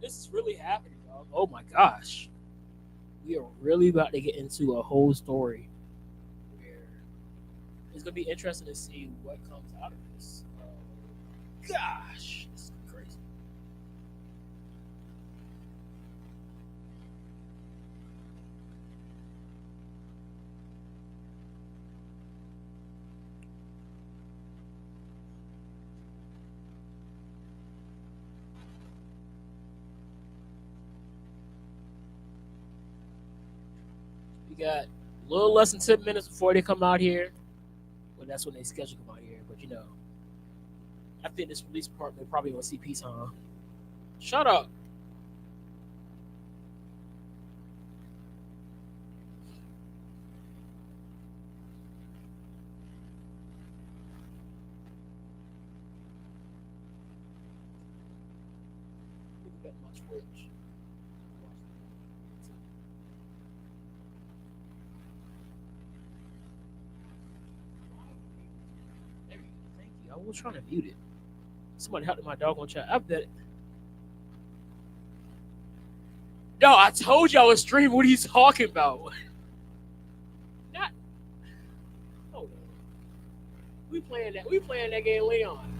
This is really happening, dog. Oh my gosh. We are really about to get into a whole story where it's gonna be interesting to see what comes out of this. Gosh, this is crazy. We got a little less than 10 minutes before they come out here. Well, that's when they schedule come out here. But you know, I think this police department probably want to see peace, huh? Shut up. That much footage. There you go. Thank you. I was trying to mute it. Somebody helped my dog on chat. I bet. No, I told you I was streaming. What are you talking about? Not. Hold on. We playing that. We playing that game, Leon.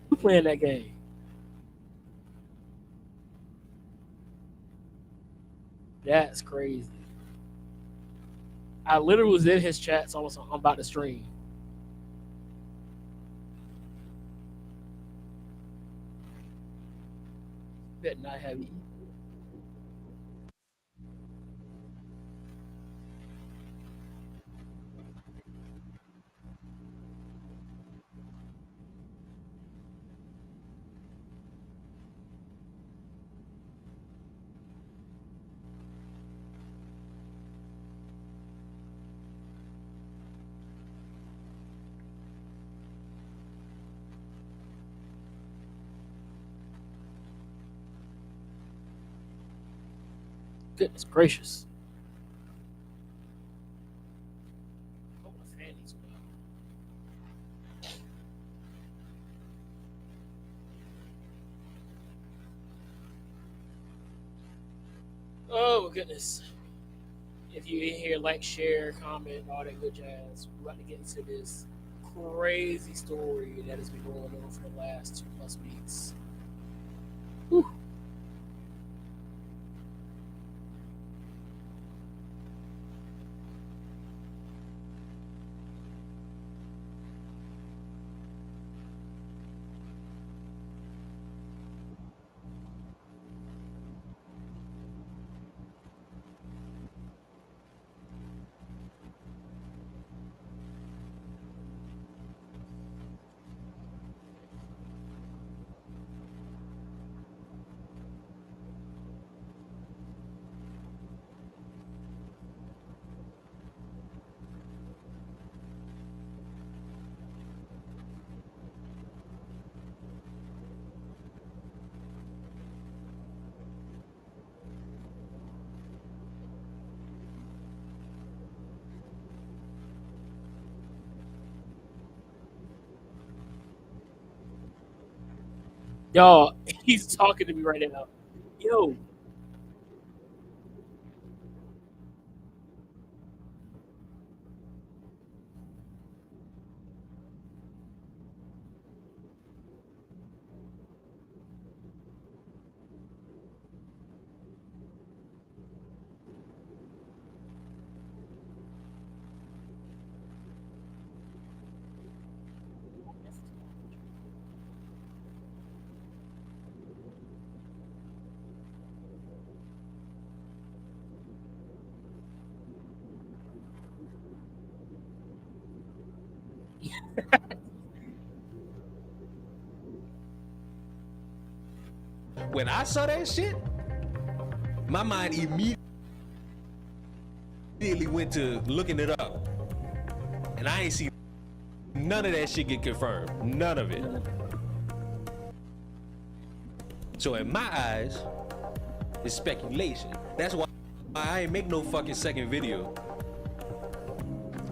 We playing that game. That's crazy. I literally was in his chat, so I'm about to stream. Bet not heavy. Goodness gracious. Oh, my fan needs to go. Oh my goodness. If you in here, like, share, comment, all that good jazz. We're about to get into this crazy story that has been going on for the last 2+ weeks. Whew. Y'all, he's talking to me right now. Yo, When I saw that shit, my mind immediately went to looking it up. And I ain't see none of that shit get confirmed. None of it. So in my eyes, it's speculation. That's why I ain't make no fucking second video.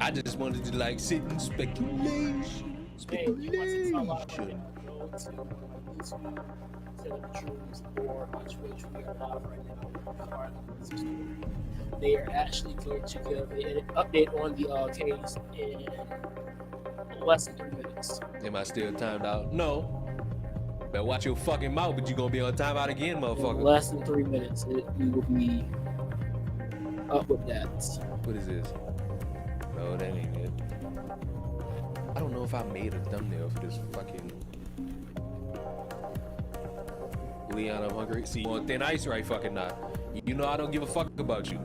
I just wanted to like sit in speculation. Hey, if you want to see my live right now, go to my YouTube, Tell the Truth, or my Twitch. We are live right now with Carlee story. They are actually going to give an update on the case in less than 3 minutes. Am I still timed out? No. Better watch your fucking mouth, but you gonna be on timeout again, motherfucker. In less than 3 minutes, we will be up with that. What is this? No, that ain't it. I don't know if I made a thumbnail for this fucking Leon, I'm hungry. See, you on thin ice right fucking now. You know I don't give a fuck about you.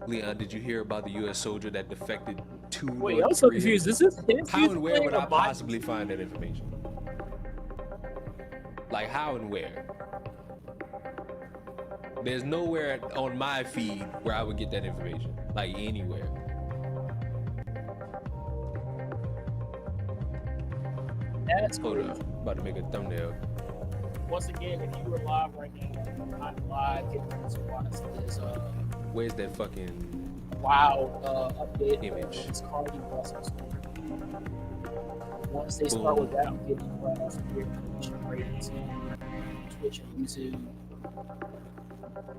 Leon, did you hear about the U.S. soldier that defected to Wait, North I'm so Korea? confused. Is this his? How and where would I possibly find that information? Like, how and where? There's nowhere on my feed where I would get that information. Like, anywhere. That's Hold crazy. up. About to make a thumbnail. Once again, if you were live right now, I'm live getting to watch this Where's that fucking update image? It's Carlee Russell story. Once they start with that, I'm getting right off of here. Straight into Twitch and YouTube.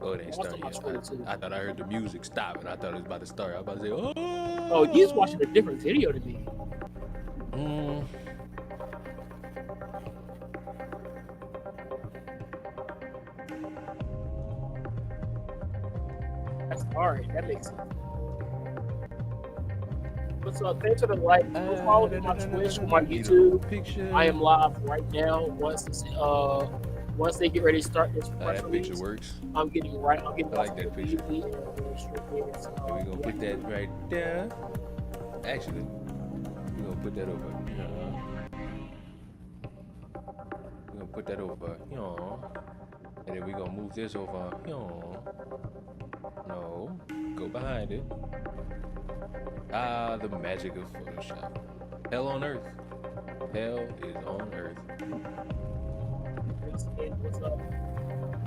Oh, it ain't started yet. I thought I heard the music stop, and I thought it was about to start. I was about to say, oh. Oh, you just watching a different video to me. That's alright. That makes sense. What's up? Thanks for the like. Go follow me on my Twitch or my YouTube. I am live right now. Once they get ready to start this press that release, picture works. I'm getting right. I'm getting. I like that picture. We're gonna put that right there. Actually, we're gonna put that over. We're gonna put that over. And then we're gonna move this over. No, go behind it. Ah, the magic of Photoshop. Hell on earth. Hell is on earth. What's up?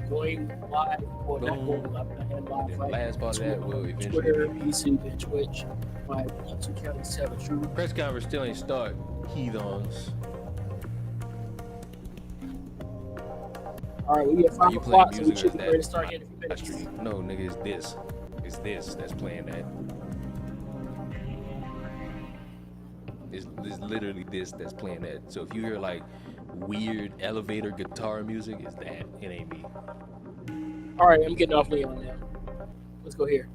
Going live or not going live? And the last part of that will eventually Twitter, be YouTube, and Twitch. My YouTube channel is Tell the Truth. press conference still ain't start. Heathens. All right, we at 5 o'clock, so we should be ready to start here in a few minutes. No, nigga, it's this. It's this that's playing that. It's literally this that's playing that. So if you hear like weird elevator guitar music, it's that. It ain't me. All right, I'm getting off Leon now. Let's go here.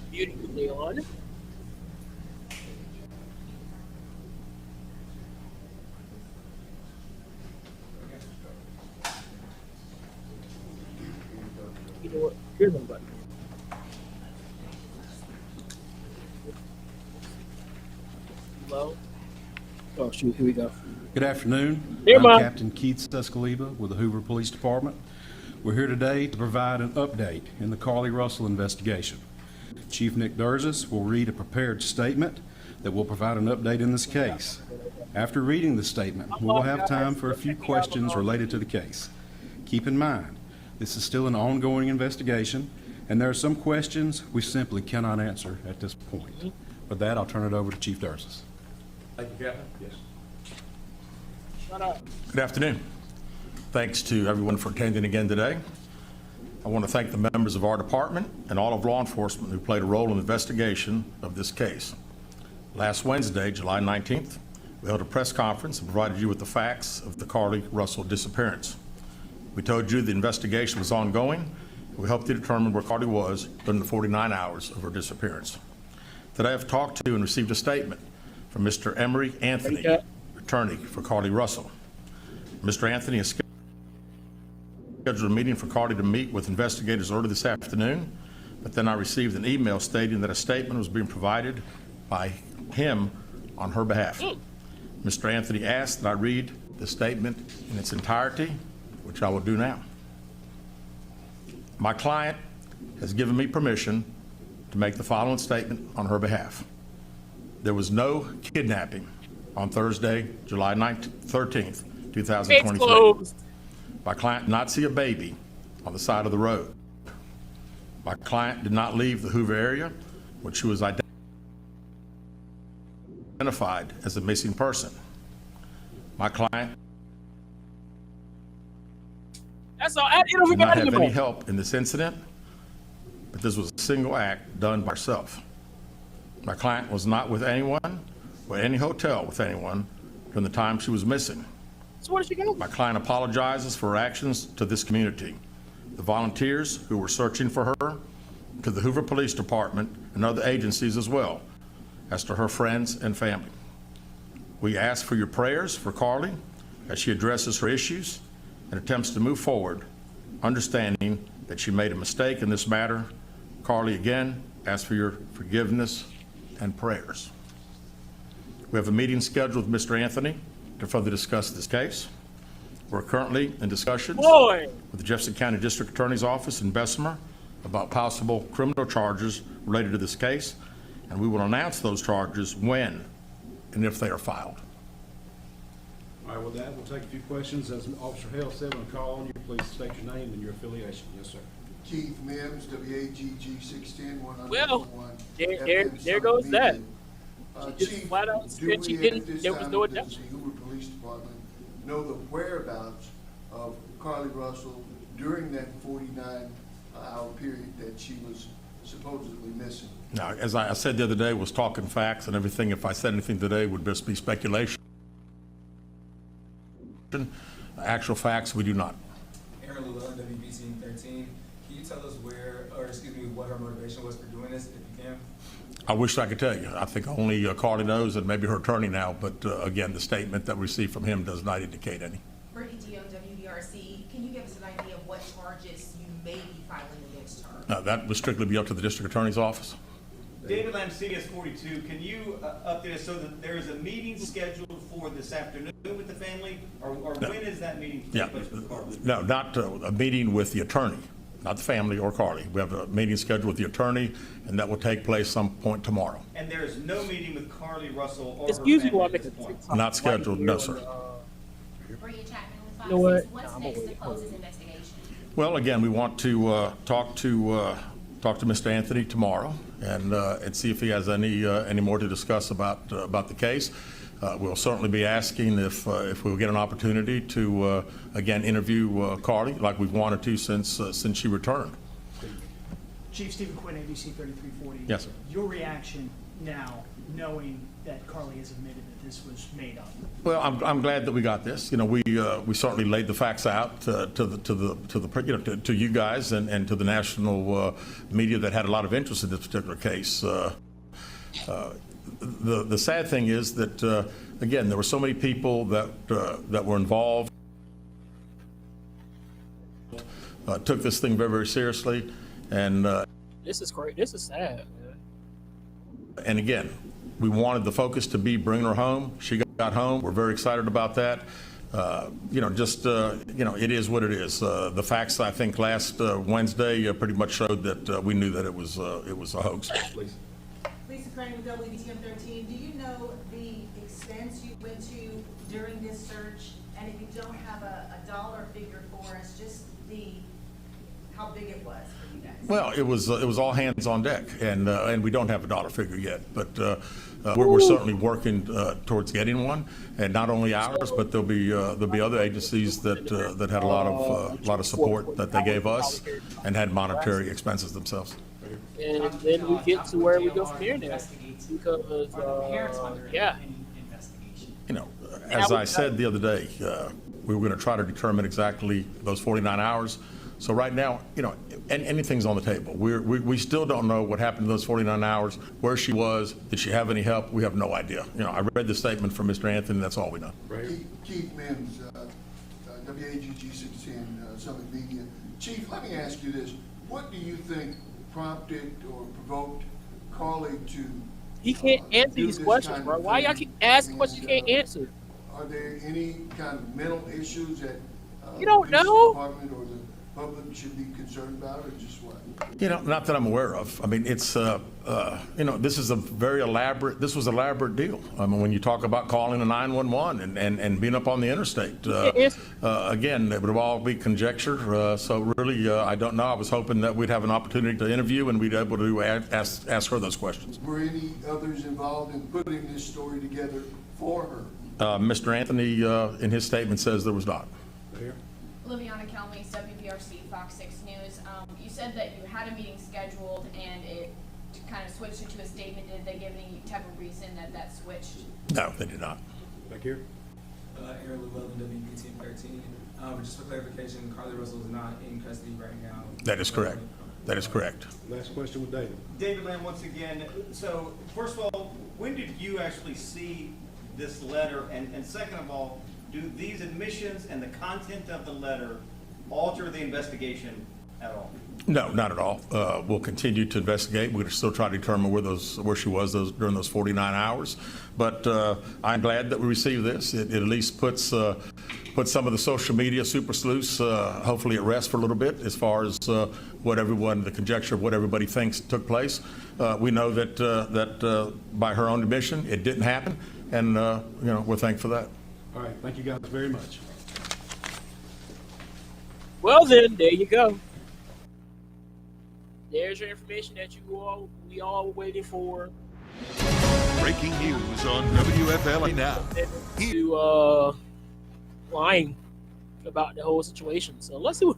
Beauty Leon. You know what? Here's my button. Hello? Oh, shoot. Here we go. Good afternoon. Hey, I'm Mom. Captain Keith Sescaliba with the Hoover Police Department. We're here today to provide an update in the Carlee Russell investigation. Chief Nick Durzis will read a prepared statement that will provide an update in this case. After reading the statement, we will have time for a few questions related to the case. Keep in mind, this is still an ongoing investigation, and there are some questions we simply cannot answer at this point. With that, I'll turn it over to Chief Durzis. Thank you, Captain. Yes. Shut up. Good afternoon. Thanks to everyone for attending again today. I want to thank the members of our department and all of law enforcement who played a role in the investigation of this case. Last Wednesday, July 19th, we held a press conference and provided you with the facts of the Carlee Russell disappearance. We told you the investigation was ongoing. We helped you determine where Carlee was during the 49 hours of her disappearance. Today I've talked to and received a statement from Mr. Emery Anthony, attorney for Carlee Russell. Mr. Anthony has scheduled a meeting for Carlee to meet with investigators early this afternoon, but then I received an email stating that a statement was being provided by him on her behalf. Mr. Anthony asked that I read the statement in its entirety, which I will do now. My client has given me permission to make the following statement on her behalf. There was no kidnapping on Thursday, July 13th, 2023. My client did not see a baby on the side of the road. My client did not leave the Hoover area when she was identified as a missing person. My client That's all. You don't did not forget have any anymore. help in this incident, but this was a single act done by herself. My client was not with anyone or any hotel with anyone during the time she was missing. So where did she go? My client apologizes for her actions to this community, the volunteers who were searching for her, to the Hoover Police Department and other agencies as well, as to her friends and family. We ask for your prayers for Carlee as she addresses her issues and attempts to move forward, understanding that she made a mistake in this matter. Carlee, again, ask for your forgiveness and prayers. We have a meeting scheduled with Mr. Anthony to further discuss this case. We're currently in discussions Boy, with the Jefferson County District Attorney's Office in Bessemer about possible criminal charges related to this case, and we will announce those charges when and if they are filed. All right, with that, we'll take a few questions. As Officer Hale said, when I call on you, please state your name and your affiliation. Yes, sir. Keith Mims, WAGG 610 well, 101. there goes that. She just Chief, flat out do said she we didn't. at this There was time, no does adjustment. the Hoover Police Department know the whereabouts of Carlee Russell during that 49-hour period that she was supposedly missing? Now, as I said the other day, was talking facts and everything. If I said anything today, would just be speculation. Actual facts, we do not. Aaron Llewellyn, WBC 13. Can you tell us what her motivation was for doing this, if you can? I wish I could tell you. I think only Carlee knows, and maybe her attorney now, but again, the statement that we received from him does not indicate any. Brittany Dio, WDRC, can you give us an idea of what charges you may be filing against her? That would strictly be up to the district attorney's office. David Lamb, CS 42, can you update us so that there is a meeting scheduled for this afternoon with the family, or No. when is that meeting Yeah, taking place with Carlee? no, not a meeting with the attorney, not the family or Carlee. We have a meeting scheduled with the attorney, and that will take place some point tomorrow. And there is no meeting with Carlee Russell or Excuse her me while I family make at a this point? TikTok. Not scheduled, no, sir. Bria Chapman with Fox You know what? 6. What's Nah, I'm next gonna to wait. close this investigation? Well, again, we want to talk to Mr. Anthony tomorrow and see if he has any more to discuss about the case. We'll certainly be asking if we'll get an opportunity to again interview Carlee like we've wanted to since she returned. Chief Stephen Quinn, ABC 3340. Yes, sir. Your reaction now, knowing that Carlee has admitted that this was made up? Well, I'm glad that we got this. You know, we certainly laid the facts out to you guys and to the national media that had a lot of interest in this particular case. The sad thing is that again, there were so many people that were involved, took this thing very, very seriously, and This is great. This is sad, man. and again, we wanted the focus to be bringing her home. She got home. We're very excited about that. It is what it is. The facts, I think, last Wednesday pretty much showed that we knew that it was a hoax. Please. Lisa Crane with WBTM 13. Do you know the extents you went to during this search? And if you don't have a dollar figure for us, just how big it was for you guys? Well, it was all hands on deck, and we don't have a dollar figure yet, but we're certainly working towards getting one, and not only ours, but there'll be other agencies that had a lot of support that they gave us and had monetary expenses themselves. And then we get to where we go from here now. Because, Are the parents under yeah. any investigation? You know, as I said the other day, we were going to try to determine exactly those 49 hours. So right now, you know, anything's on the table. We still don't know what happened in those 49 hours, where she was, did she have any help? We have no idea. You know, I read the statement from Mr. Anthony, that's all we know. Keith Mims, WAGG 610, Summit Media. Chief, let me ask you this. What do you think prompted or provoked Carlee to He can't answer do these this questions, kind bro. of Why thing? y'all keep asking And, questions you can't answer? Are there any kind of mental issues that You don't the police know? department or the public should be concerned about, or just what? Not that I'm aware of. I mean, it's, this is a very elaborate, this was an elaborate deal. I mean, when you talk about calling a 911 and being up on the interstate, again, it would all be conjecture. So really, I don't know. I was hoping that we'd have an opportunity to interview and we'd be able to ask her those questions. Were any others involved in putting this story together for her? Mr. Anthony, in his statement, says there was not. Liviana Calmes, WPRC, Fox 6 News. You said that you had a meeting scheduled and it kind of switched into a statement. Did they give any type of reason that switched? No, they did not. Back here. Aaron Llewellyn, WBTM 13. Just for clarification, Carlee Russell is not in custody right now. That is correct. That is correct. Last question with David. David Lamb, once again. So, first of all, when did you actually see this letter? And second of all, do these admissions and the content of the letter alter the investigation at all? No, not at all. We'll continue to investigate. We're still trying to determine where she was during those 49 hours. But I'm glad that we received this. It at least puts some of the social media super sleuths hopefully at rest for a little bit as far as the conjecture of what everybody thinks took place. We know that by her own admission, it didn't happen, and we're thankful for that. All right, thank you guys very much. Well then, there you go. There's your information that we all were waiting for. Breaking news on WFLA now. To lying about the whole situation. So let's go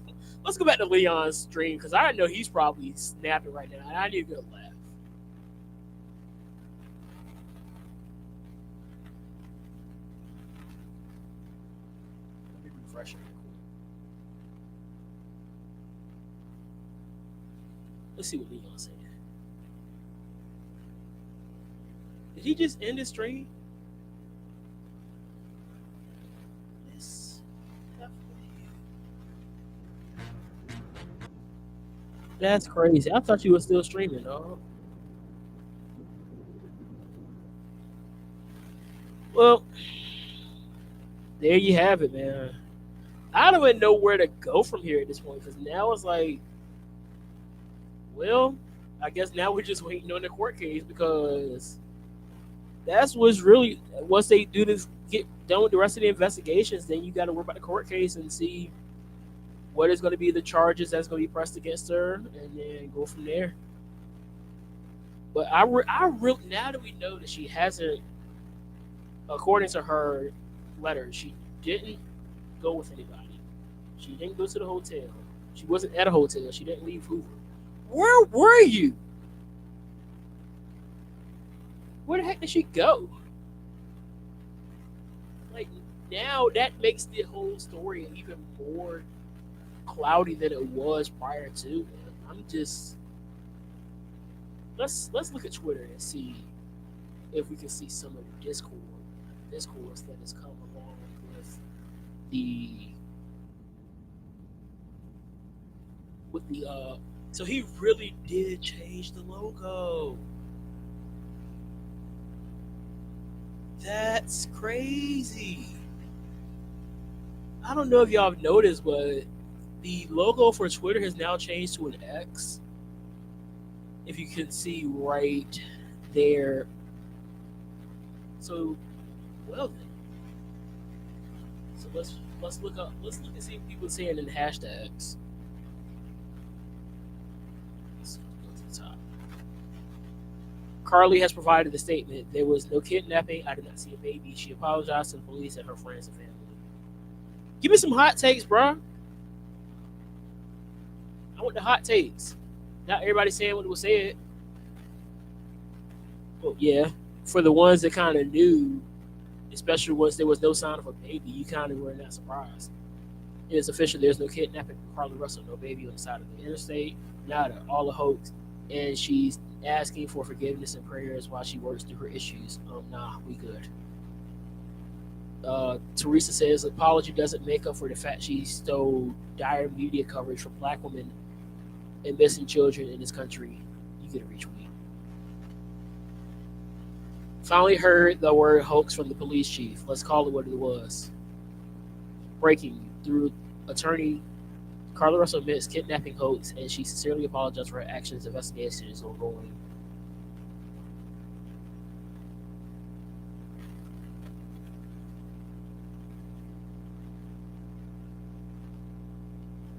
back to Leon's stream, because I know he's probably snapping right now. I need a good laugh. Let me refresh it. Let's see what Leon's saying. Did he just end his stream? That's crazy. I thought you were still streaming, dog. Well, there you have it, man. I don't even know where to go from here at this point, because now it's like, well, I guess now we're just waiting on the court case, because that's what's really, once they do this, get done with the rest of the investigations, then you got to worry about the court case and see what is going to be the charges that's going to be pressed against her, and then go from there. But I really, now that we know that she hasn't, according to her letter, she didn't go with anybody. She didn't go to the hotel. She wasn't at a hotel. She didn't leave Hoover. Where were you? Where the heck did she go? Like, now that makes the whole story even more cloudy than it was prior to. Man. I'm just, let's look at Twitter and see if we can see some of the discourse that has come along with the so he really did change the logo. That's crazy. I don't know if y'all have noticed, but the logo for Twitter has now changed to an X. If you can see right there. So, well then. So let's look and see what people are saying in the hashtags. Let's go to the top. Carlee has provided a statement. There was no kidnapping. I did not see a baby. She apologized to the police and her friends and family. Give me some hot takes, bro. I want the hot takes. Not everybody saying what was said. Well, yeah. For the ones that kind of knew, especially once there was no sign of a baby, you kind of were not surprised. It is official. There's no kidnapping for Carlee Russell. No baby on the side of the interstate. Nada. All a hoax. And she's asking for forgiveness and prayers while she works through her issues. Nah, we good. Teresa says apology doesn't make up for the fact she stole dire media coverage from black women and missing children in this country. You get a retweet. Finally heard the word hoax from the police chief. Let's call it what it was. Breaking through attorney Carlee Russell admits kidnapping hoax, and she sincerely apologized for her actions. Investigation is ongoing.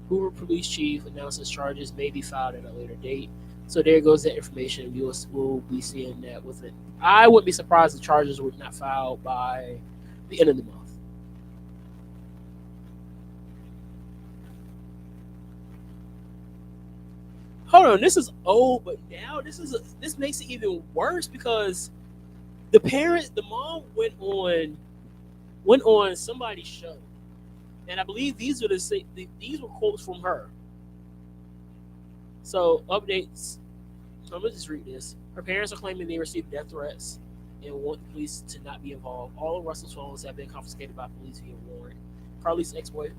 Hoover Police Chief announces charges may be filed at a later date. So there goes that information. We'll be seeing that with it. I wouldn't be surprised if charges were not filed by the end of the month. Hold on, this is old, but now this makes it even worse because the mom went on somebody's show, and I believe these were quotes from her. So updates. I'm gonna just read this. Her parents are claiming they received death threats and want the police to not be involved. All of Russell's phones have been confiscated by police via warrant. Carlee's ex-boy.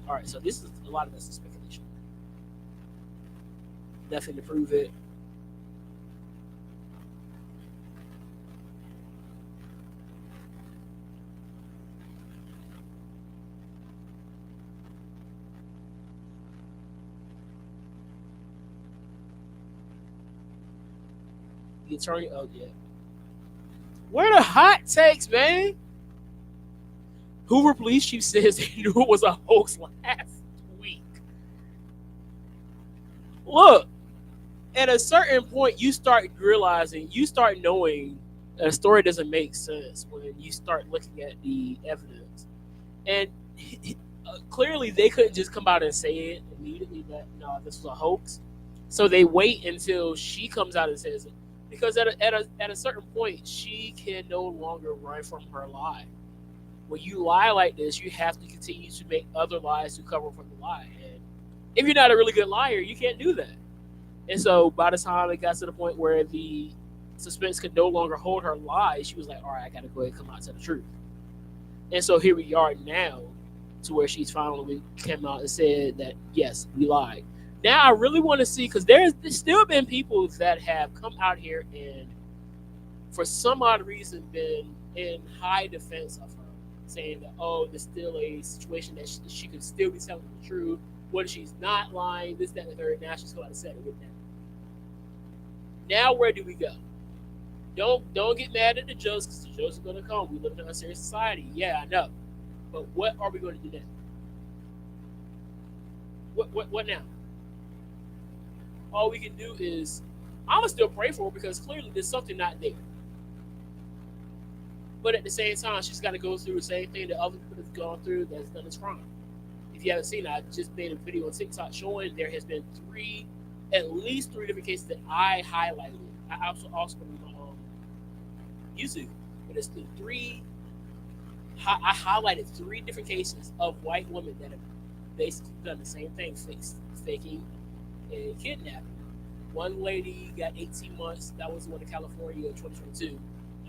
All right, so this is a lot of this is speculation. Nothing to prove it. The attorney. Oh yeah. Where the hot takes, man? Hoover Police Chief says they knew it was a hoax last week. Look, at a certain point, you start knowing a story doesn't make sense when you start looking at the evidence. And clearly, they couldn't just come out and say it immediately that no, this was a hoax. So they wait until she comes out and says it, because at a certain point, she can no longer run from her lie. When you lie like this, you have to continue to make other lies to cover for the lie. And if you're not a really good liar, you can't do that. And so by the time it got to the point where the suspense could no longer hold her lies, she was like, all right, I got to go ahead and come out and tell the truth. And so here we are now to where she's finally came out and said that, yes, we lied. Now I really want to see, because there's still been people that have come out here and for some odd reason been in high defense of her, saying that, oh, there's still a situation that she could still be telling the truth. What if she's not lying? This, that, and the third. Now she's going to set it with that. Now where do we go? Don't get mad at the jokes, because the jokes are going to come. We live in a serious society. Yeah, I know. But what are we going to do now? What now? All we can do is, I'm going to still pray for her because clearly there's something not there. But at the same time, she's got to go through the same thing that other people have gone through that's done this crime. If you haven't seen it, I just made a video on TikTok showing there has been at least three different cases that I highlighted. I also put them on YouTube. But it's the three, I highlighted three different cases of white women that have basically done the same thing, faking and kidnapping. One lady got 18 months. That was the one in California in 2022.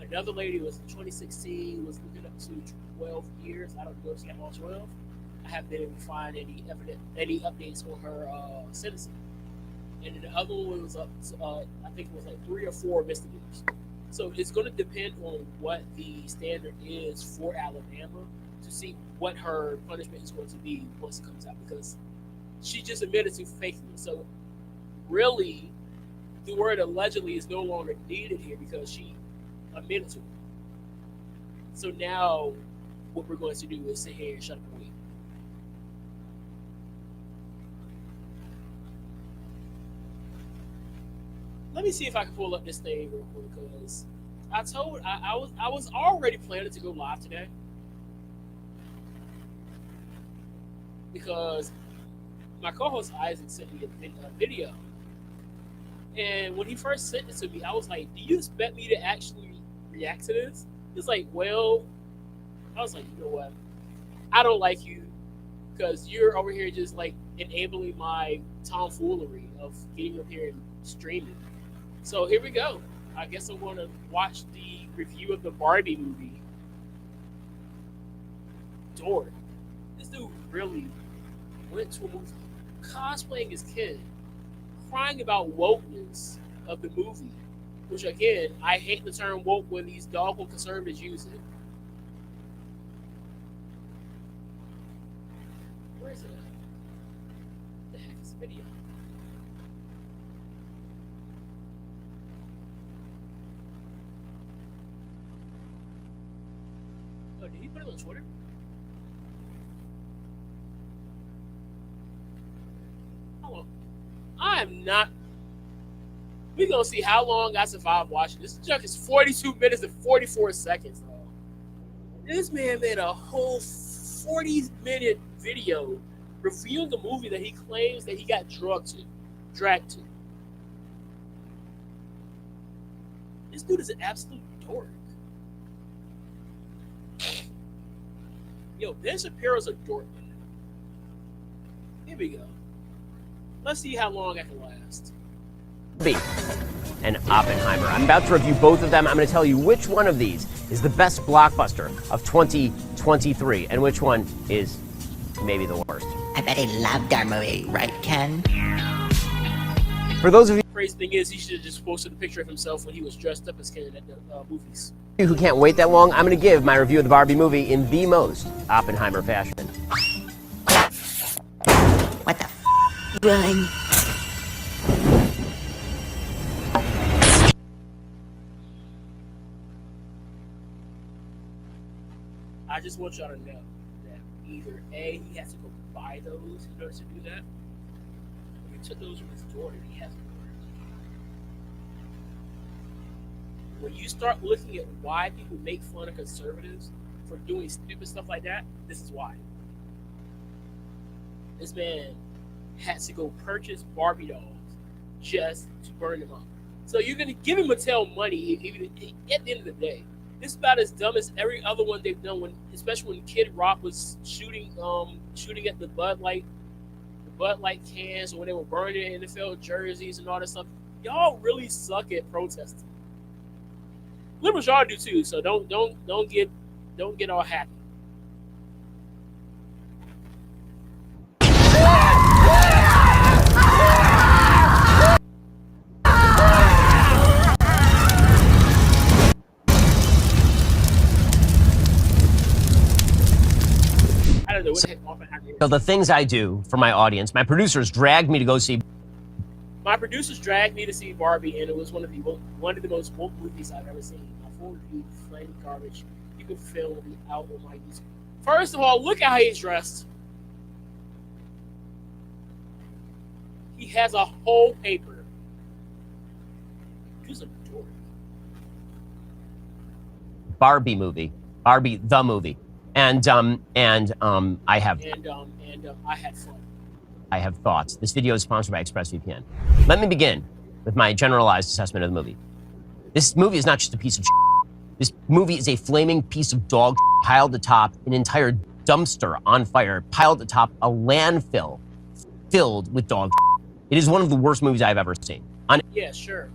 Another lady was in 2016, was looking up to 12 years. I don't know if she got all 12. I haven't been able to find any updates on her sentencing. And then the other one was up to, I think it was like 3 or 4 misdemeanors. So it's going to depend on what the standard is for Alabama to see what her punishment is going to be once it comes out, because she just admitted to faking it. So really, the word allegedly is no longer needed here because she admitted to it. So now what we're going to do is sit here and shut up and wait. Let me see if I can pull up this thing real quick, because I was already planning to go live today, because my co-host Isaac sent me a video, and when he first sent it to me, I was like, "Do you expect me to actually react to this?" It's like, well, I was like, you know what? I don't like you because you're over here just like enabling my tomfoolery of getting up here and streaming. So here we go. I guess I'm going to watch the review of the Barbie movie. Dork. This dude really went to a movie cosplaying as Ken, crying about wokeness of the movie, which again, I hate the term woke when these doggone conservatives use it. Where is it at? video. Oh, did he put it on Twitter? Hello. I am not. We're gonna see how long I survive watching this. Junk is 42 minutes and 44 seconds. This man made a whole 40-minute video reviewing a movie that he claims that he got dragged to. This dude is an absolute dork. Yo, Ben Shapiro's a dork. Here we go. Let's see how long I can last. And Oppenheimer. I'm about to review both of them. I'm going to tell you which one of these is the best blockbuster of 2023 and which one is maybe the worst. I bet he loved our movie, right, Ken? For those of you Crazy thing is, he should have just posted a picture of himself when he was dressed up as Ken at the movies. who can't wait that long, I'm going to give my review of the Barbie movie in the most Oppenheimer fashion. What the f***? Run. I just want y'all to know that either A, he has to go buy those in order to do that, or he took those from his daughter and he has to order. When you start looking at why people make fun of conservatives for doing stupid stuff like that, this is why. This man has to go purchase Barbie dolls just to burn them up. So you're going to give him Mattel money even at the end of the day. This is about as dumb as every other one they've done, when, especially when Kid Rock was shooting at the Bud Light cans, or when they were burning NFL jerseys and all that stuff. Y'all really suck at protesting. Liberals y'all do too, so don't get all happy. So the things I do for my audience, my producers dragged me to go see. My producers dragged me to see Barbie, and it was one of the most woke movies I've ever seen. My full review, flaming garbage. You can film me out on my YouTube. First of all, look at how he's dressed. He has a whole paper. He's a dork. Barbie movie, Barbie the movie, and I have. I had fun. I have thoughts. This video is sponsored by ExpressVPN. Let me begin with my generalized assessment of the movie. This movie is not just a piece of shit. This movie is a flaming piece of dog shit piled atop an entire dumpster on fire, piled atop a landfill filled with dog shit. It is one of the worst movies I've ever seen. On Yeah, sure.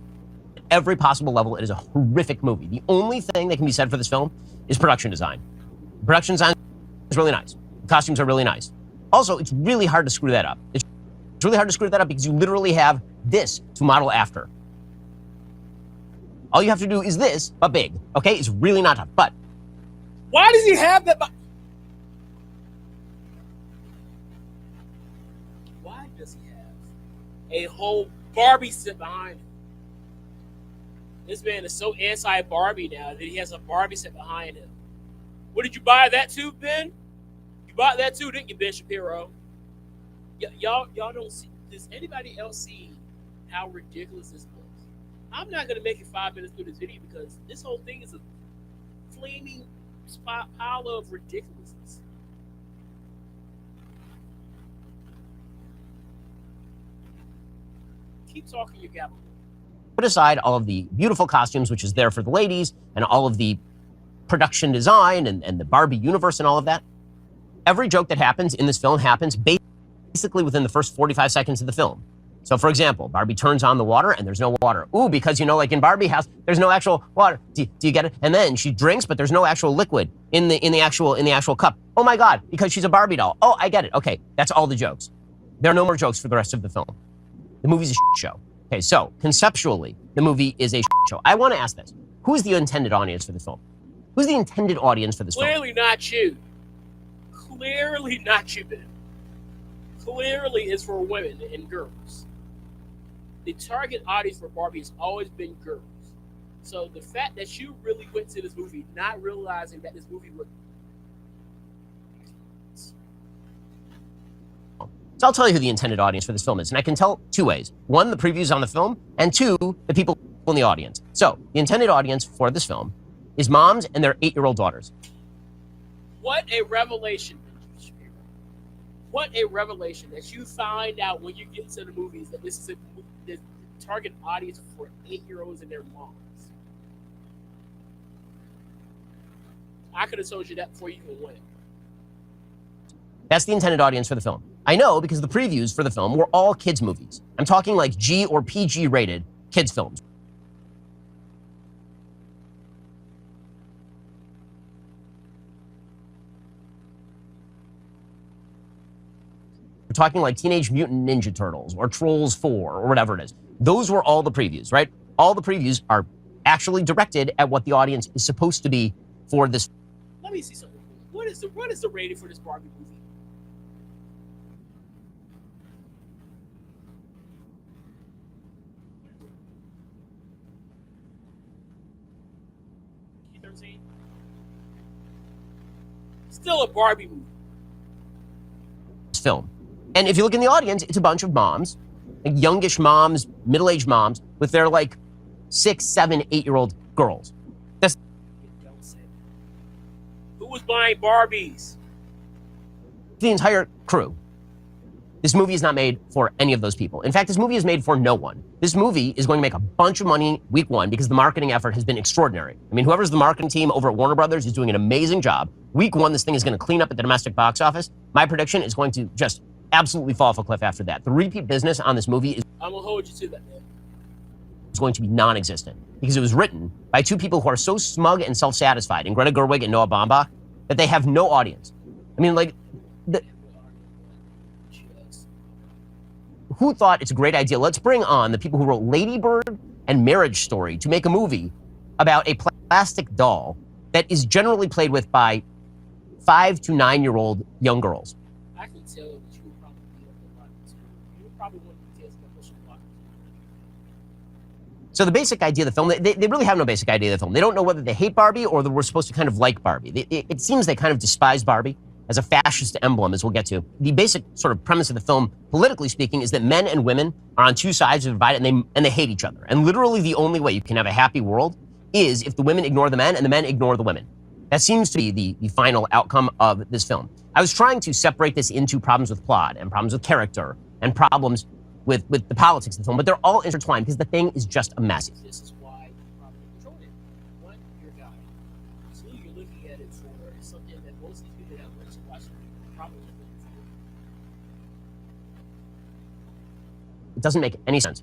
every possible level, it is a horrific movie. The only thing that can be said for this film is production design. Production design is really nice. The costumes are really nice. Also, it's really hard to screw that up. It's really hard to screw that up because you literally have this to model after. All you have to do is this, but big. Okay? It's really not tough. But why does he have that? Why does he have a whole Barbie set behind him? This man is so anti-Barbie now that he has a Barbie set behind him. What did you buy that too, Ben? You bought that too, didn't you, Ben Shapiro? Y'all don't see. Does anybody else see how ridiculous this looks? I'm not gonna make it 5 minutes through this video because this whole thing is a flaming pile of ridiculousness. Keep talking your gavel. put aside all of the beautiful costumes, which is there for the ladies, and all of the production design and the Barbie universe and all of that. Every joke that happens in this film happens basically within the first 45 seconds of the film. So, for example, Barbie turns on the water and there's no water. Ooh, because, you know, like in Barbie house, there's no actual water. Do you get it? And then she drinks, but there's no actual liquid in the actual cup. Oh my God, because she's a Barbie doll. Oh, I get it. Okay, that's all the jokes. There are no more jokes for the rest of the film. The movie's a shit show. Okay, so conceptually, the movie is a shit show. I want to ask this: who's the intended audience for this film? Who's the intended audience for this film? Clearly not you. Clearly not you, Ben. clearly is for women and girls. The target audience for Barbie has always been girls. So the fact that you really went to this movie not realizing that this movie would. So I'll tell you who the intended audience for this film is, and I can tell two ways. One, the previews on the film, and two, the people in the audience. So the intended audience for this film is moms and their 8-year-old daughters. What a revelation. What a revelation that you find out when you get to the movies that this is the target audience for 8-year-olds and their moms. I could have told you that before you even went. That's the intended audience for the film. I know because the previews for the film were all kids' movies. I'm talking like G or PG rated kids' films. We're talking like Teenage Mutant Ninja Turtles or Trolls 4 or whatever it is. Those were all the previews, right? All the previews are actually directed at what the audience is supposed to be for this. Let me see something. What is the rating for this Barbie movie? Still a Barbie movie. Film. And if you look in the audience, it's a bunch of moms, like youngish moms, middle-aged moms, with their like 6, 7, 8-year-old girls. That's Who was buying Barbies? the entire crew. This movie is not made for any of those people. In fact, this movie is made for no one. This movie is going to make a bunch of money week one because the marketing effort has been extraordinary. I mean, whoever's the marketing team over at Warner Brothers is doing an amazing job. Week one, this thing is going to clean up at the domestic box office. My prediction is going to just absolutely fall off a cliff after that. The repeat business on this movie is I'm gonna hold you to that, man. going to be non-existent because it was written by two people who are so smug and self-satisfied, in Greta Gerwig and Noah Baumbach, that they have no audience. I mean, like, who thought it's a great idea? Let's bring on the people who wrote Lady Bird and Marriage Story to make a movie about a plastic doll that is generally played with by 5 to 9-year-old young girls. I can tell that you would probably be up a lot too. You would probably want to test that push a lot. So the basic idea of the film, they really have no basic idea of the film. They don't know whether they hate Barbie or that we're supposed to kind of like Barbie. It seems they kind of despise Barbie as a fascist emblem, as we'll get to. The basic sort of premise of the film, politically speaking, is that men and women are on two sides of the divide and they hate each other. And literally the only way you can have a happy world is if the women ignore the men and the men ignore the women. That seems to be the final outcome of this film. I was trying to separate this into problems with plot and problems with character and problems with the politics of the film, but they're all intertwined because the thing is just a mess. This is why you probably enjoyed it. One, you're a guy. Two, you're looking at it for something that most of the people that went to watch it probably wouldn't feel. It doesn't make any sense.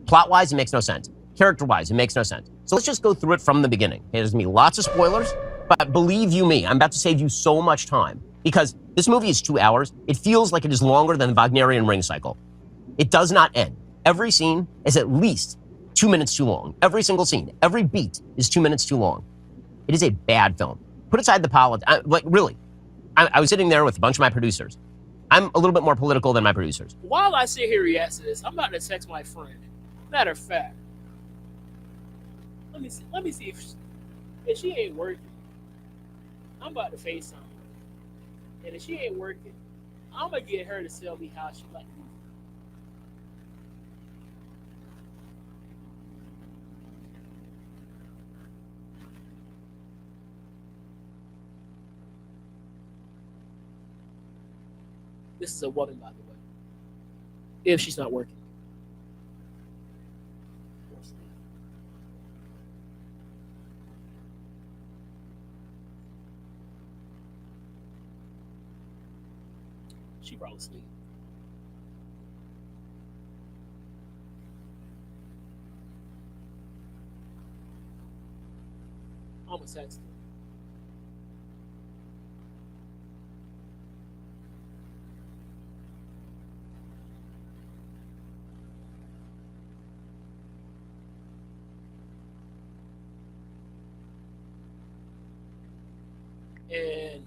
Plot-wise, it makes no sense. Character-wise, it makes no sense. So let's just go through it from the beginning. Okay, there's going to be lots of spoilers, but believe you me, I'm about to save you so much time because this movie is 2 hours. It feels like it is longer than the Wagnerian ring cycle. It does not end. Every scene is at least 2 minutes too long. Every single scene, every beat is 2 minutes too long. It is a bad film. Put aside the politics, like really, I was sitting there with a bunch of my producers. I'm a little bit more political than my producers. While I sit here and react to this, I'm about to text my friend. Matter of fact, let me see if she ain't working. I'm about to FaceTime her. And if she ain't working, I'm gonna get her to tell me how she like the movie. This is a woman, by the way. If she's not working. She probably asleep. I'm gonna text her. And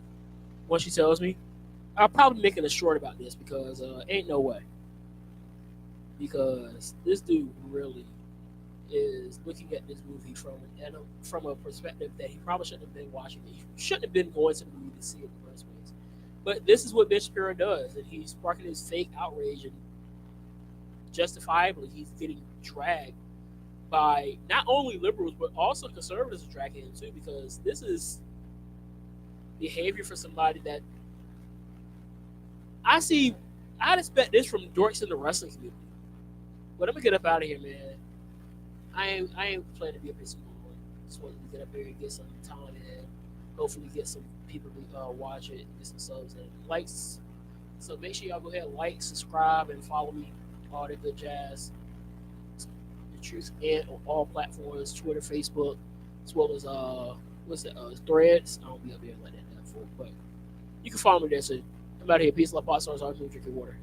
what she tells me, I'll probably making a short about this because ain't no way. Because this dude really is looking at this movie from a perspective that he probably shouldn't have been watching it. He shouldn't have been going to the movie to see it in the first place. But this is what Ben Shapiro does, and he's sparking his fake outrage, and justifiably he's getting dragged by not only liberals but also conservatives are dragging him too, because this is behavior for somebody that I'd expect this from dorks in the wrestling community. But I'm gonna get up out of here, man. I ain't planning to be a bit more. Just wanted to get up here and get some time and hopefully get some people to watch it, get some subs and likes. So make sure y'all go ahead and like, subscribe, and follow me. All that good jazz. The Truth and on all platforms, Twitter, Facebook, as well as Threads. I don't be up here like that for, but you can follow me there. So I'm out of here. Peace, love, pot stars, I'm drinking water.